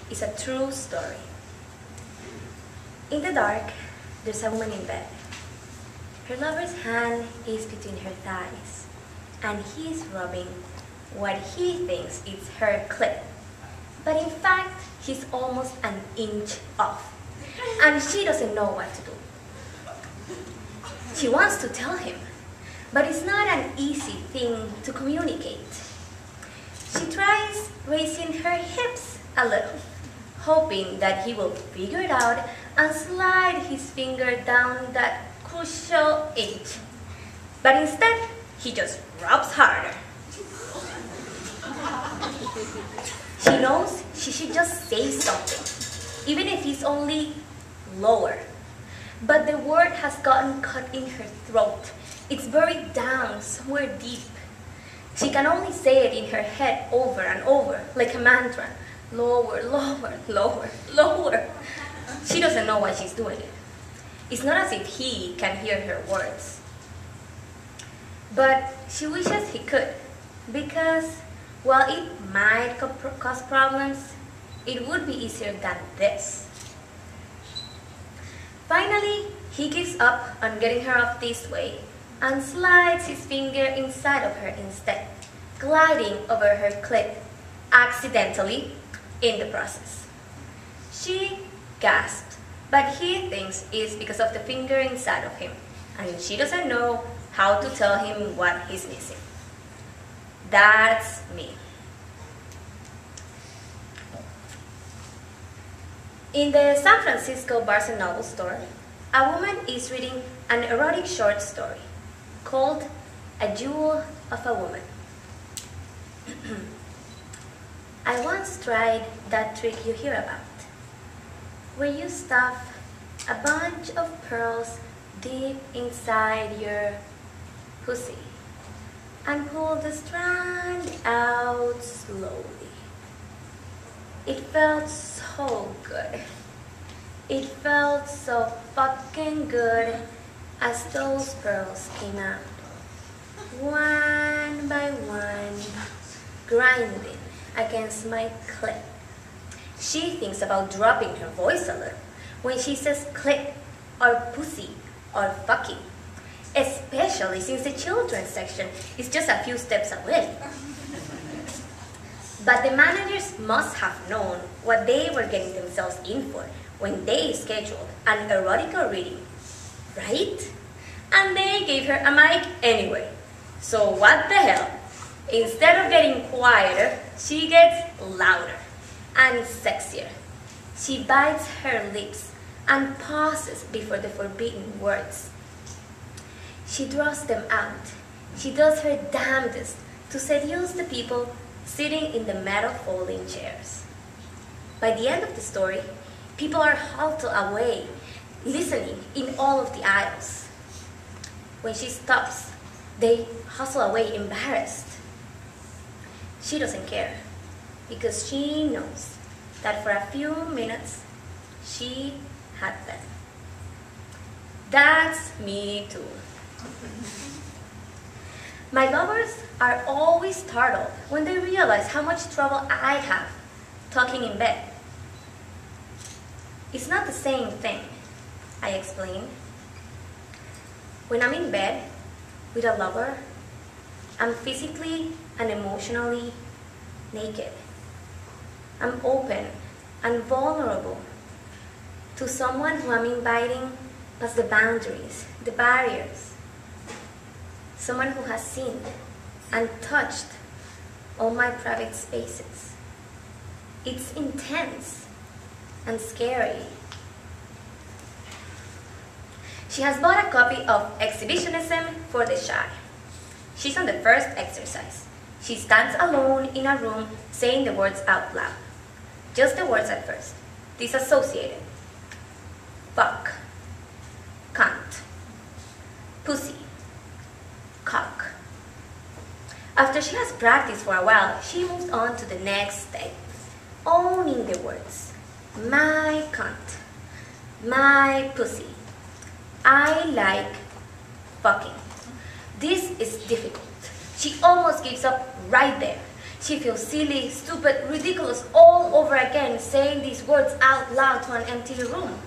is a true story. In the dark, there's a woman in bed. Her lover's hand is between her thighs, and he's rubbing what he thinks is her clit. But in fact, he's almost an inch off, and she doesn't know what to do. She wants to tell him, but it's not an easy thing to communicate. She tries raising her hips a little, hoping that he will figure it out and slide his finger down that crucial inch. But instead, he just rubs harder. She knows she should just say something, even if it's only lower. But the word has gotten caught in her throat. It's buried down somewhere deep. She can only say it in her head over and over, like a mantra. Lower, lower, lower, lower. She doesn't know why she's doing it. It's not as if he can hear her words. But she wishes he could, because while it might cause problems, it would be easier than this. Finally, he gives up on getting her off this way and slides his finger inside of her instead, gliding over her clit, accidentally, in the process. She gasped, but he thinks it's because of the finger inside of him, and she doesn't know how to tell him what he's missing. That's me. In the San Francisco Barnes & Noble store, a woman is reading an erotic short story called A Jewel of a Woman. I once tried that trick you hear about, where you stuff a bunch of pearls deep inside your pussy and pull the strand out slowly. It felt so good. It felt so fucking good as those pearls came out, one by one, grinding against my clit. She thinks about dropping her voice a little when she says clit or pussy or fucking, especially since the children's section is just a few steps away. But the managers must have known what they were getting themselves in for when they scheduled an erotica reading, right? And they gave her a mic anyway. So what the hell? Instead of getting quieter, she gets louder and sexier. She bites her lips and pauses before the forbidden words. She draws them out. She does her damnedest to seduce the people sitting in the metal folding chairs. By the end of the story, people are huddled away, listening in all of the aisles. When she stops, they hustle away embarrassed. She doesn't care, because she knows that for a few minutes, she had them. That's me too. My lovers are always startled when they realize how much trouble I have talking in bed. It's not the same thing, I explain. When I'm in bed with a lover, I'm physically and emotionally naked. I'm open and vulnerable to someone who I'm inviting past the boundaries, the barriers. Someone who has seen and touched all my private spaces. It's intense and scary. She has bought a copy of Exhibitionism for the Shy. She's on the first exercise. She stands alone in a room saying the words out loud. Just the words at first, disassociated. Fuck, cunt, pussy, cock. After she has practiced for a while, she moves on to the next step, owning the words. My cunt, my pussy, I like fucking. This is difficult. She almost gives up right there. She feels silly, stupid, ridiculous all over again again saying these words out loud to an empty room.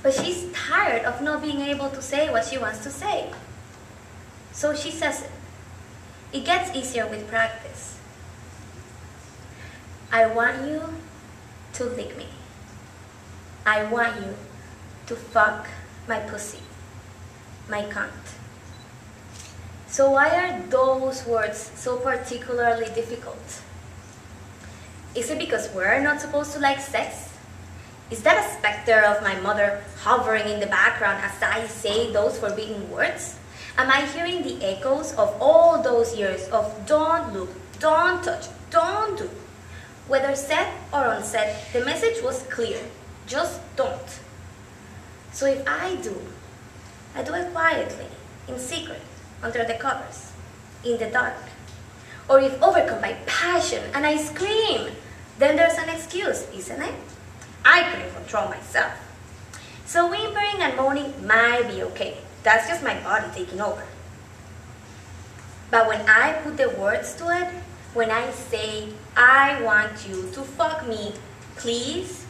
But she's tired of not being able to say what she wants to say. So she says it. It gets easier with practice. I want you to lick me. I want you to fuck my pussy, my cunt. So why are those words so particularly difficult? Is it because we're not supposed to like sex? Is that a specter of my mother hovering in the background as I say those forbidden words? Am I hearing the echoes of all those years of don't look, don't touch, don't do? Whether said or unsaid, the message was clear. Just don't. So if I do it quietly, in secret, under the covers, in the dark. Or if overcome by passion and I scream, then there's an excuse, isn't it? I couldn't control myself. So whimpering and moaning might be okay. That's just my body taking over. But when I put the words to it, when I say, I want you to fuck me, please,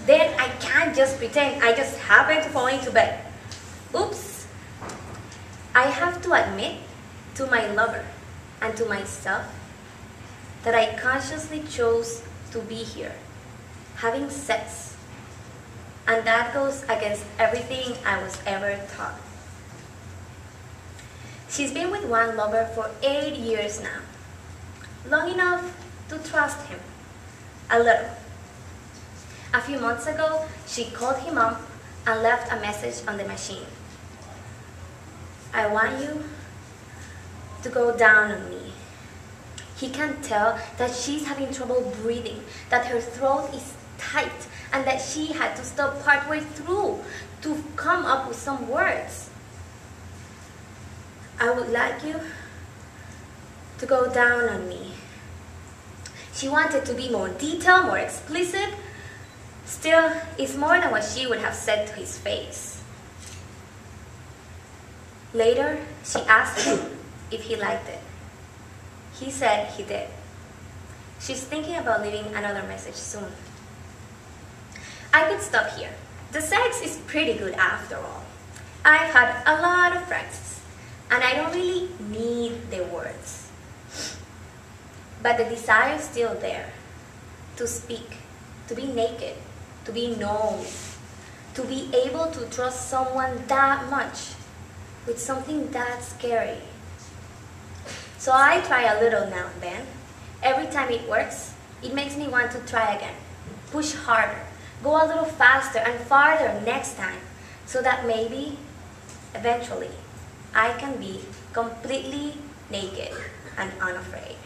then I can't just pretend I just happened to fall into bed. Oops. I have to admit to my lover and to myself that I consciously chose to be here, having sex. And that goes against everything I was ever taught. She's been with one lover for 8 years now. Long enough to trust him. A little. A few months ago, she called him up and left a message on the machine. I want you to go down on me. He can tell that she's having trouble breathing, that her throat is tight, and that she had to stop partway through to come up with some words. I would like you to go down on me. She wanted to be more detailed, more explicit. Still, it's more than what she would have said to his face. Later, she asked him if he liked it. He said he did. She's thinking about leaving another message soon. I could stop here. The sex is pretty good after all. I've had a lot of practice, and I don't really need the words. But the desire is still there, to speak, to be naked, to be known, to be able to trust someone that much with something that scary. So I try a little now and then. Every time it works, it makes me want to try again, push harder, go a little faster and farther next time, so that maybe, eventually, I can be completely naked and unafraid.